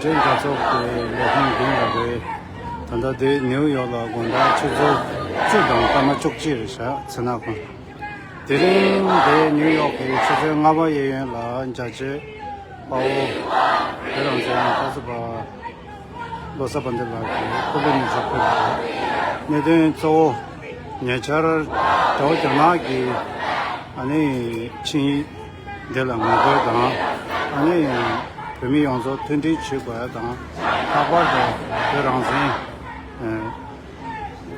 chen jazo ke lehong ding la ge tanda de New York la gonda chuzo chudong kama chukchi risha tsana kon dirin de New York ke chuzo ngaba yeyen la jaje pao berang se kaso ba losa bande la ke kule ni japo ne de zo nyechar do jana ki ani chi de la ngaba da ani Pemi yonzo 20 chikwaya dang kabar do berangzin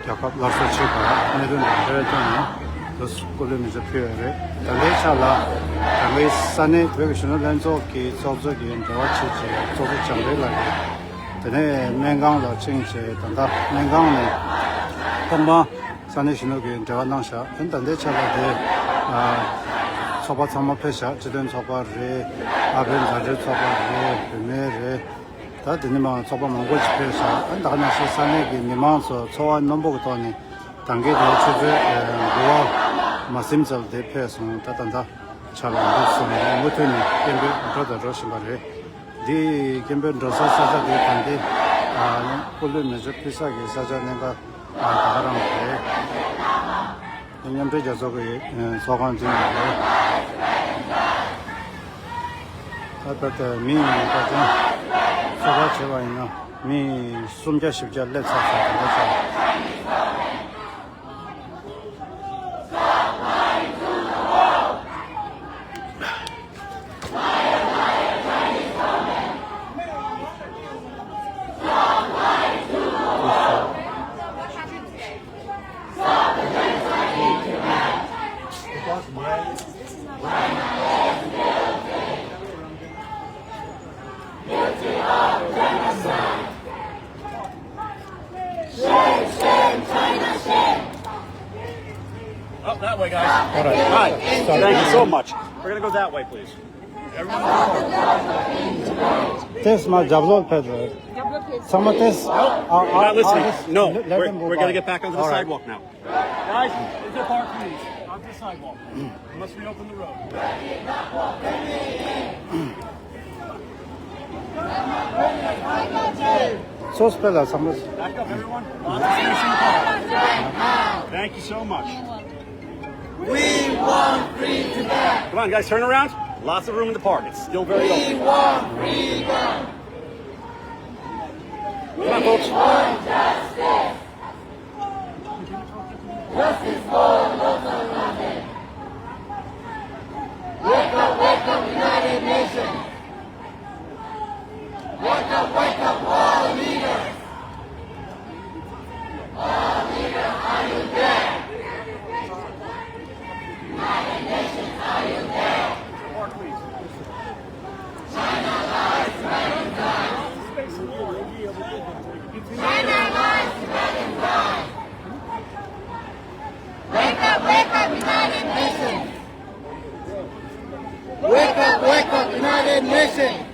kyakab larsa chikwaya nidun dangzaya dang dos kule miza piyore dangay chala dangay sani dwega shino lanzo ki zobzo ki ndawa chi che zobzo changay lagi dane mengang la ching che danda mengang ne tongba sani shino ki ndawa nangsha dangay chala de soba tsama pesha, jidun soba re, abin zaji soba re, pime re, da dinima soba mongolchi pesha, an dana shi sanay ki nimang so, sowa nombo gato ni, dangi do chuzi, guwa masimzal de pesha, da danda chala ndu sumi, mutu ni, genbi ndoda roshinba re, di genbi ndosa saja di dangi, kulu mizu pisa ki saja nenga, dagarang re, nyamde jazo ki sogan jing re, 아까 미 같은 소가 제가 있나 미 숨자 십자 렛서 Up that way, guys. All right. Hi. Thank you so much. We're gonna go that way, please. Everyone. This my jablo pedro. Some of this. You're not listening. No, let we're them going to get back onto the All right. sidewalk now. Guys, is there park, please? Onto the sidewalk. Unless we open the road. So spell some of Back up, everyone. Lots of space in the car. Thank you so much. We want freedom. Come on, guys, turn around. Lots of room in the park. It's still very We open. want freedom. Come on, folks. Justice. Justice for local London. Wake up, United Nations. Wake up, all leaders. All leaders, are you there? United Nations, are you there? Park, please. China lies, red and blind. China lies, red and blind. Wake up, United Nations. Wake up, United Nations.